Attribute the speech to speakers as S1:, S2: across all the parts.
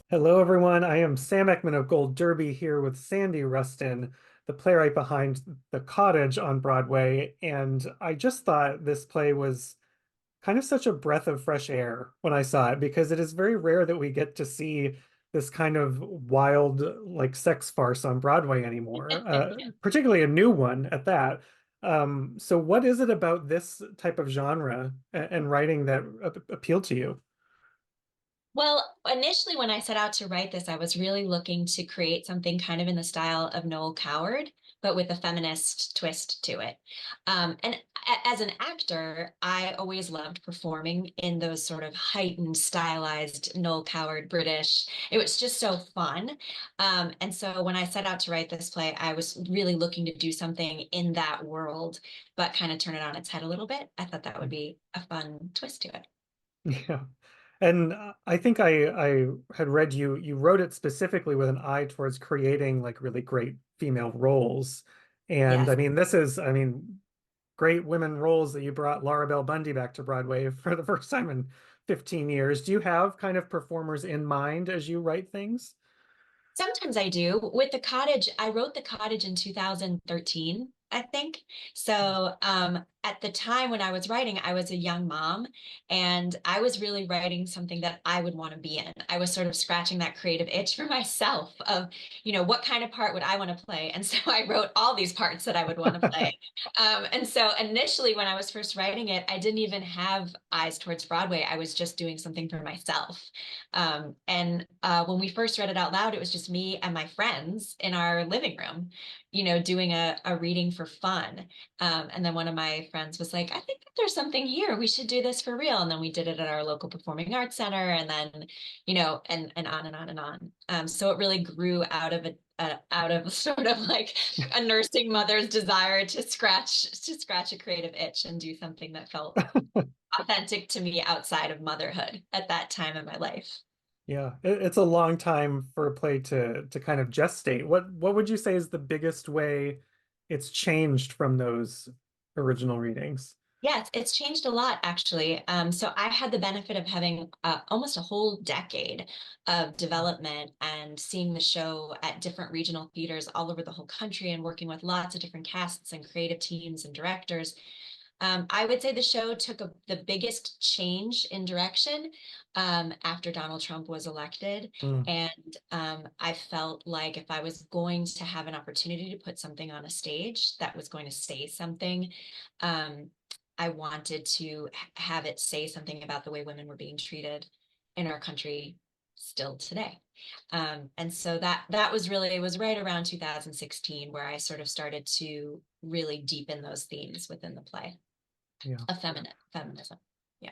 S1: Hello, everyone. I am Sam Eckmann of Gold Derby here with Sandy Rustin, the playwright behind The Cottage on Broadway. And I just thought this play was kind of such a breath of fresh air when I saw it, because it is very rare that we get to see this kind of wild, like sex farce on Broadway anymore, particularly a new one at that. So what is it about this type of genre and writing that appealed to you?
S2: Well, initially, when I set out to write this, I was really looking to create something kind of in the style of Noel Coward, but with a feminist twist to it. As an actor, I always loved performing in those sort of heightened, stylized Noel Coward British. It was just so fun. And so when I set out to write this play, I was really looking to do something in that world, but kind of turn it on its head a little bit. I thought that would be a fun twist to it.
S1: Yeah. And I think I had read you wrote it specifically with an eye towards creating like really great female roles. And
S2: Yes.
S1: I mean, great women roles that you brought Laura Bell Bundy back to Broadway for the first time in 15 years. Do you have kind of performers in mind as you write things?
S2: Sometimes I do. With the cottage, I wrote the cottage in 2013, I think. So at the time when I was writing, I was a young mom and I was really writing something that I would want to be in. I was sort of scratching that creative itch for myself of, what kind of part would I want to play? And so I wrote all these parts that I would want to play. And so initially, when I was first writing it, I didn't even have eyes towards Broadway. I was just doing something for myself. And when we first read it out loud, it was just me and my friends in our living room, doing a reading for fun. And then one of my friends was like, I think that there's something here. We should do this for real. And then we did it at our local performing arts center and then, and on and on and on. So it really grew out of sort of like a nursing mother's desire to scratch a creative itch and do something that felt authentic to me outside of motherhood at that time in my life.
S1: Yeah, it's a long time for a play to kind of gestate. What would you say is the biggest way it's changed from those original readings?
S2: Yes, it's changed a lot actually. So I had the benefit of having almost a whole decade of development and seeing the show at different regional theaters all over the whole country and working with lots of different casts and creative teams and directors. I would say the show took the biggest change in direction after Donald Trump was elected.
S1: Mm,
S2: And I felt like if I was going to have an opportunity to put something on a stage that was going to say something, um, I wanted to have it say something about the way women were being treated in our country still today. And so that was really, it was right around 2016 where I sort of started to really deepen those themes within the play
S1: yeah.
S2: of feminism. Yeah.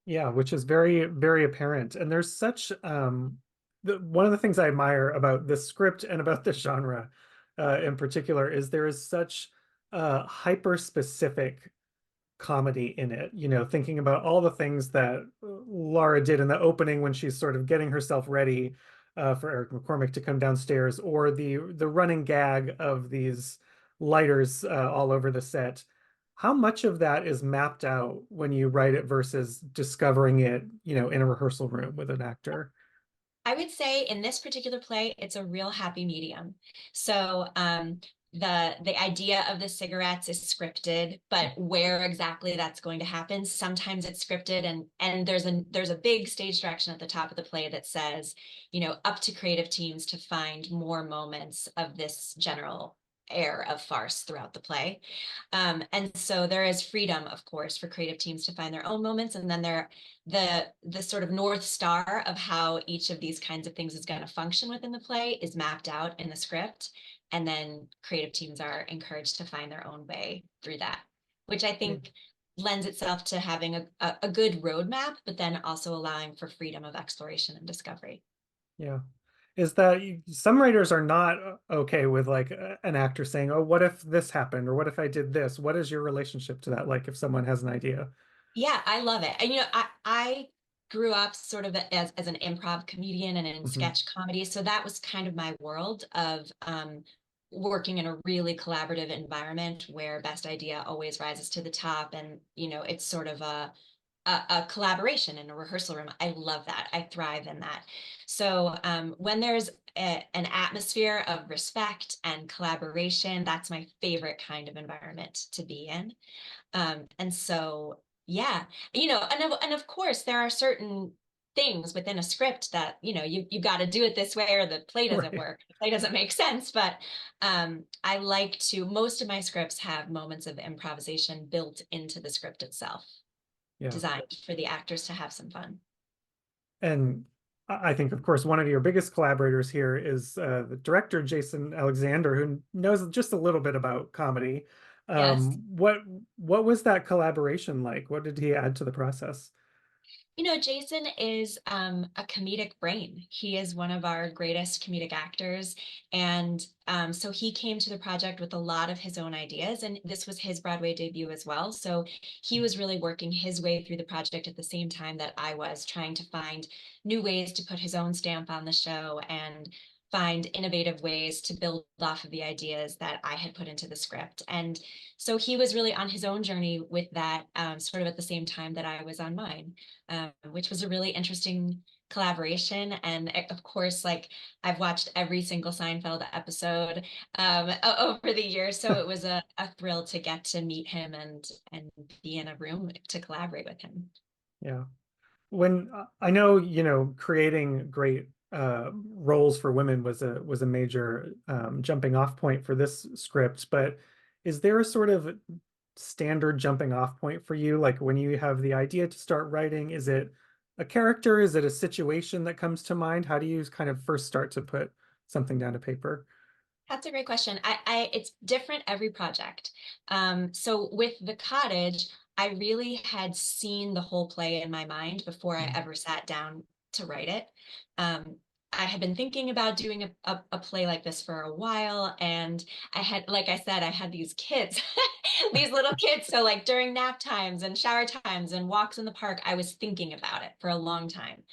S1: Yeah, which is very, very apparent. And there's such one of the things I admire about this script and about this genre in particular is there is such hyper specific comedy in it. You know, thinking about all the things that Laura did in the opening when she's sort of getting herself ready for Eric McCormack to come downstairs, or the running gag of these lighters all over the set. How much of that is mapped out when you write it versus discovering it, in a rehearsal room with an actor?
S2: I would say in this particular play, it's a real happy medium. So the idea of the cigarettes is scripted, but where exactly that's going to happen, sometimes it's scripted and there's a big stage direction at the top of the play that says, up to creative teams to find more moments of this general air of farce throughout the play. And so there is freedom, of course, for creative teams to find their own moments. And then the sort of North Star of how each of these kinds of things is going to function within the play is mapped out in the script. And then creative teams are encouraged to find their own way through that, which I
S1: Yeah.
S2: think lends itself to having a good roadmap, but then also allowing for freedom of exploration and discovery.
S1: Yeah. Is that some writers are not okay with like an actor saying, "Oh, what if this happened?" or "What if I did this?" What is your relationship to that? Like if someone has an idea?
S2: Yeah, I love it. And I grew up sort of as an improv comedian and in
S1: Hmm.
S2: sketch comedy. So that was kind of my world of working in a really collaborative environment where best idea always rises to the top. And, it's sort of a collaboration in a rehearsal room. I love that. I thrive in that. So when there's an atmosphere of respect and collaboration, that's my favorite kind of environment to be in. And so, yeah, and of course, there are certain things within a script that, you got to do it this way or the play doesn't
S1: Right.
S2: work. The play doesn't make sense. But I like to, most of my scripts have moments of improvisation built into the script itself,
S1: Yeah.
S2: designed for the actors to have some fun.
S1: And I think, of course, one of your biggest collaborators here is the director, Jason Alexander, who knows just a little bit about comedy.
S2: Yes.
S1: What was that collaboration like? What did he add to the process?
S2: Jason is a comedic brain. He is one of our greatest comedic actors. And so he came to the project with a lot of his own ideas. And this was his Broadway debut as well. So he was really working his way through the project at the same time that I was trying to find new ways to put his own stamp on the show and find innovative ways to build off of the ideas that I had put into the script. And so he was really on his own journey with that, sort of at the same time that I was on mine, which was a really interesting collaboration. And of course, like I've watched every single Seinfeld episode over the years, so it was a thrill to get to meet him and be in a room to collaborate with him.
S1: Yeah. When I know, creating great roles for women was a major jumping off point for this script, but is there a sort of standard jumping off point for you? Like when you have the idea to start writing, is it a character? Is it a situation that comes to mind? How do you kind of first start to put something down to paper?
S2: That's a great question. It's different every project. So with the cottage, I really had seen the whole play in my mind before I
S1: Mm.
S2: ever sat down to write it. Um, I had been thinking about doing a play like this for a while, and I had, like I said, I had these kids, these little kids. So like during nap times and shower times and walks in the park, I was thinking about it for a long time.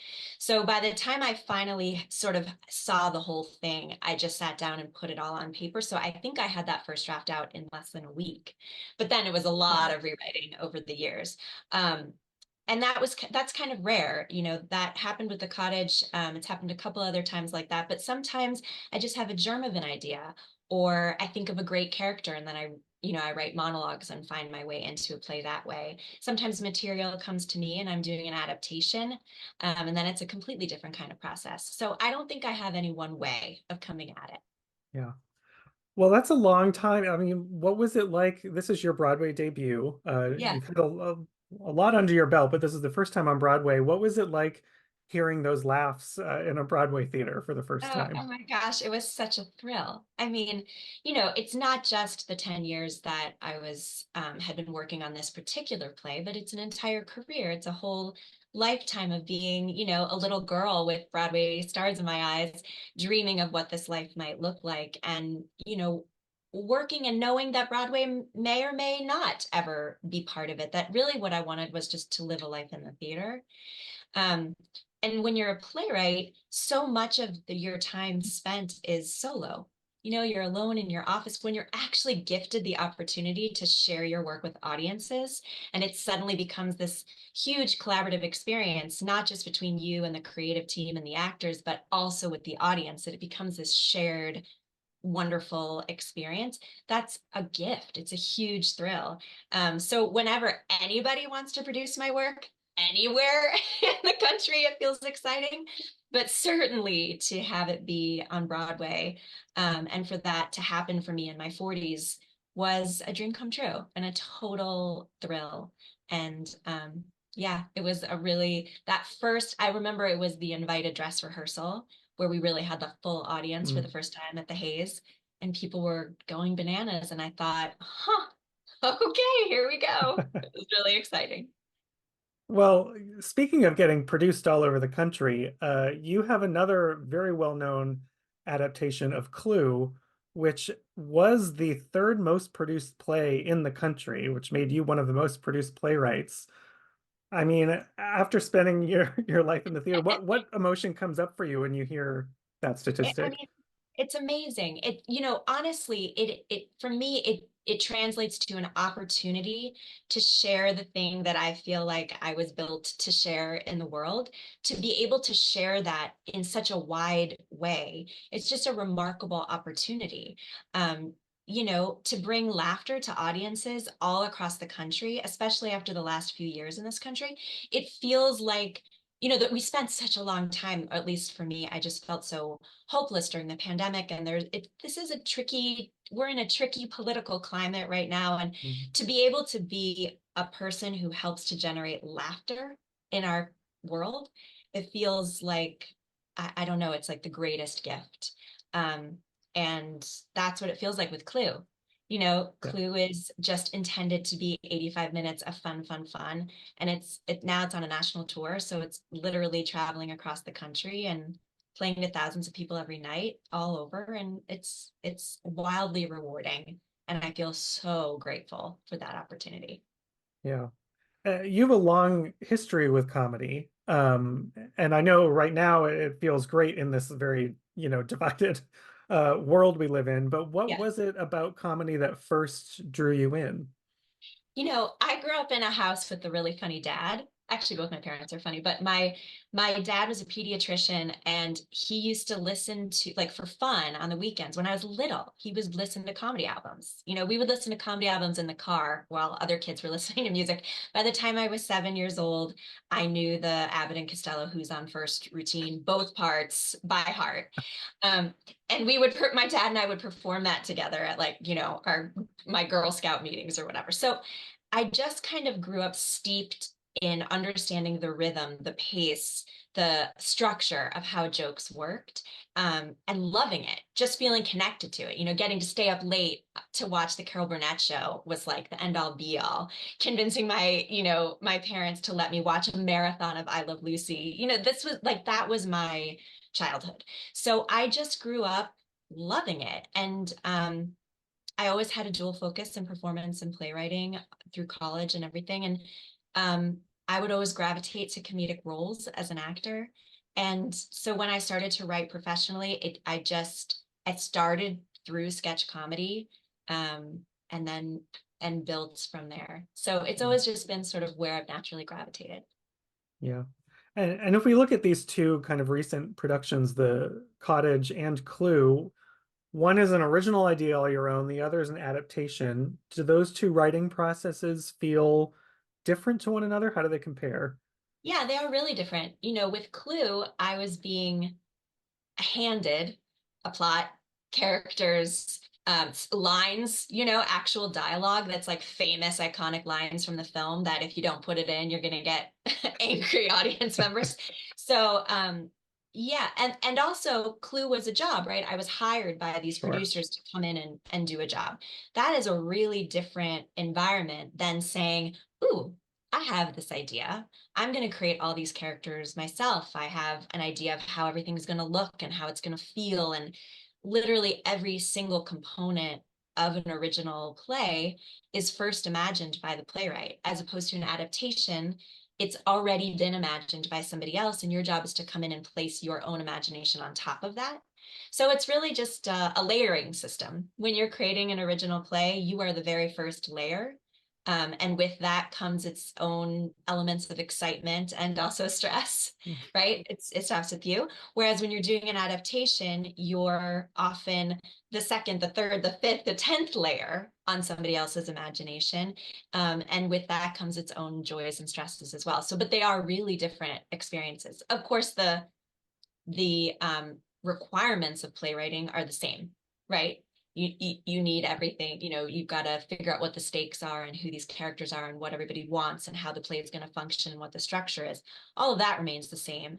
S2: So by the time I finally sort of saw the whole thing, I just sat down and put it all on paper. So I think I had that first draft out in less than a week. But then it was a lot
S1: Wow.
S2: of rewriting over the years. And that's kind of rare. That happened with the cottage. It's happened a couple other times like that. But sometimes I just have a germ of an idea, or I think of a great character and then I write monologues and find my way into a play that way. Sometimes material comes to me and I'm doing an adaptation, and then it's a completely different kind of process. So I don't think I have any one way of coming at it.
S1: Yeah. Well, that's a long time. I mean, what was it like? This is your Broadway debut.
S2: Yeah.
S1: You've had a lot under your belt, but this is the first time on Broadway. What was it like hearing those laughs in a Broadway theater for the first
S2: Oh
S1: time?
S2: my gosh, it was such a thrill. I mean, it's not just the 10 years that I had been working on this particular play, but it's an entire career. It's a whole lifetime of being, a little girl with Broadway stars in my eyes, dreaming of what this life might look like. And, working and knowing that Broadway may or may not ever be part of it. That really what I wanted was just to live a life in the theater. Um, and when you're a playwright, so much of your time spent is solo. You're alone in your office when you're actually gifted the opportunity to share your work with audiences. And it suddenly becomes this huge collaborative experience, not just between you and the creative team and the actors, but also with the audience. That it becomes this shared, wonderful experience. That's a gift. It's a huge thrill. So whenever anybody wants to produce my work anywhere in the country, it feels exciting. But certainly to have it be on Broadway, and for that to happen for me in my 40s was a dream come true and a total thrill. And yeah, it was that first, I remember it was the invited dress rehearsal where we really had the full audience for the
S1: Mm.
S2: first time at the Hayes, and people were going bananas. And I thought, huh, okay, here we go. It was really exciting.
S1: Well, speaking of getting produced all over the country, you have another very well-known adaptation of Clue, which was the third most produced play in the country, which made you one of the most produced playwrights. I mean, after spending your life in the theater, what emotion comes up for you when you hear that
S2: I
S1: statistic?
S2: mean, it's amazing. Honestly, it for me, it translates to an opportunity to share the thing that I feel like I was built to share in the world, to be able to share that in such a wide way. It's just a remarkable opportunity. To bring laughter to audiences all across the country, especially after the last few years in this country. It feels like, that we spent such a long time, or at least for me, I just felt so hopeless during the pandemic. And we're in a tricky political climate right now. And
S1: Mhm.
S2: to be able to be a person who helps to generate laughter in our world, it feels like, I don't know, it's like the greatest gift. Um, and that's what it feels like with Clue.
S1: Yeah.
S2: Clue is just intended to be 85 minutes of fun, fun, fun. And now it's on a national tour. So it's literally traveling across the country and playing to thousands of people every night all over. And it's wildly rewarding. And I feel so grateful for that opportunity.
S1: Yeah. You have a long history with comedy. And I know right now it feels great in this very, divided world we live in. But what
S2: Yes.
S1: was it about comedy that first drew you in?
S2: I grew up in a house with a really funny dad. Actually, both my parents are funny, but my dad was a pediatrician, and he used to listen to, like, for fun on the weekends when I was little, he would listen to comedy albums. We would listen to comedy albums in the car while other kids were listening to music. By the time I was 7 years old, I knew the Abbott and Costello Who's on First routine, both parts by heart. Um, and my dad and I would perform that together at, like, my Girl Scout meetings or whatever. So I just kind of grew up steeped in understanding the rhythm, the pace, the structure of how jokes worked, and loving it, just feeling connected to it. Getting to stay up late to watch the Carol Burnett show was like the end all be all. Convincing my parents to let me watch a marathon of I Love Lucy. That was my childhood. So I just grew up loving it. And I always had a dual focus in performance and playwriting through college and everything. And I would always gravitate to comedic roles as an actor. And so when I started to write professionally, I started through sketch comedy, and then and built from there. So it's
S1: Mm.
S2: always just been sort of where I've naturally gravitated.
S1: Yeah. And if we look at these two kind of recent productions, the Cottage and Clue, one is an original idea all your own, the other is an adaptation. Do those two writing processes feel different to one another? How do they compare?
S2: Yeah, they are really different. With Clue, I was being handed a plot, characters, lines, actual dialogue that's like famous, iconic lines from the film that if you don't put it in, you're going to get angry audience members. So, yeah, and also Clue was a job, right? I was hired by these
S1: Sure.
S2: producers to come in and do a job. That is a really different environment than saying, "Ooh, I have this idea. I'm going to create all these characters myself. I have an idea of how everything's going to look and how it's going to feel." And literally every single component of an original play is first imagined by the playwright, as opposed to an adaptation. It's already been imagined by somebody else, and your job is to come in and place your own imagination on top of that. So it's really just a layering system. When you're creating an original play, you are the very first layer, and with that comes its own elements of excitement and also stress, right? It stops with you. Whereas when you're doing an adaptation, you're often the second, the third, the fifth, the 10th layer on somebody else's imagination. And with that comes its own joys and stresses as well. So, but they are really different experiences. Of course, the requirements of playwriting are the same, right? You need everything. You've got to figure out what the stakes are and who these characters are and what everybody wants and how the play is going to function and what the structure is. All of that remains the same,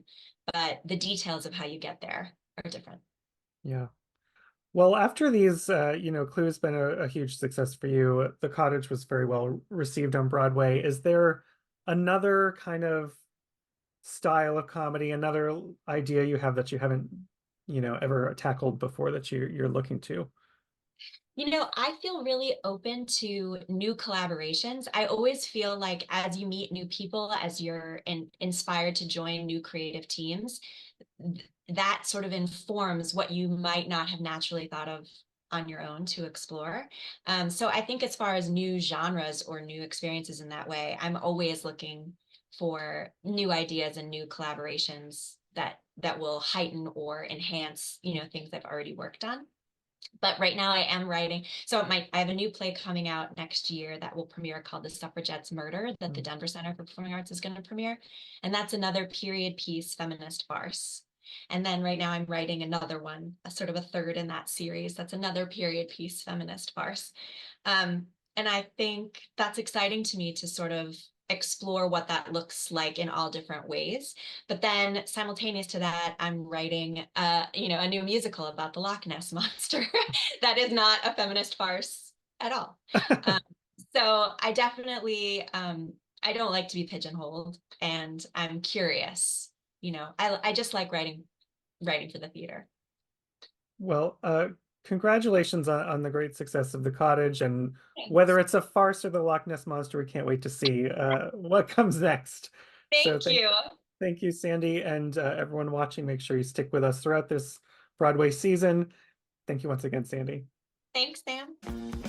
S2: but the details of how you get there are different.
S1: Yeah. Well, after these, Clue's been a huge success for you. The Cottage was very well received on Broadway. Is there another kind of style of comedy, another idea you have that you haven't, ever tackled before that you're looking to?
S2: I feel really open to new collaborations. I always feel like as you meet new people, as you're inspired to join new creative teams, that sort of informs what you might not have naturally thought of on your own to explore. So I think as far as new genres or new experiences in that way, I'm always looking for new ideas and new collaborations that will heighten or enhance, things I've already worked on. But right now I am writing. So I have a new play coming out next year that will premiere called The Suffragettes' Murder that the
S1: Mm.
S2: Denver Center for Performing Arts is going to premiere. And that's another period piece feminist farce. And then right now I'm writing another one, a sort of a third in that series. That's another period piece feminist farce. And I think that's exciting to me to sort of explore what that looks like in all different ways. But then simultaneous to that, I'm writing a new musical about the Loch Ness Monster that is not a feminist farce at all. Um, so I definitely I don't like to be pigeonholed, and I'm curious. I just like writing for the theater.
S1: Well, congratulations on the great success of the cottage, and whether
S2: Thanks.
S1: it's a farce or the Loch Ness Monster, we can't wait to see what comes next. So
S2: Thank you.
S1: thank you, Sandy, and everyone watching. Make sure you stick with us throughout this Broadway season. Thank you once again, Sandy.
S2: Thanks, Sam.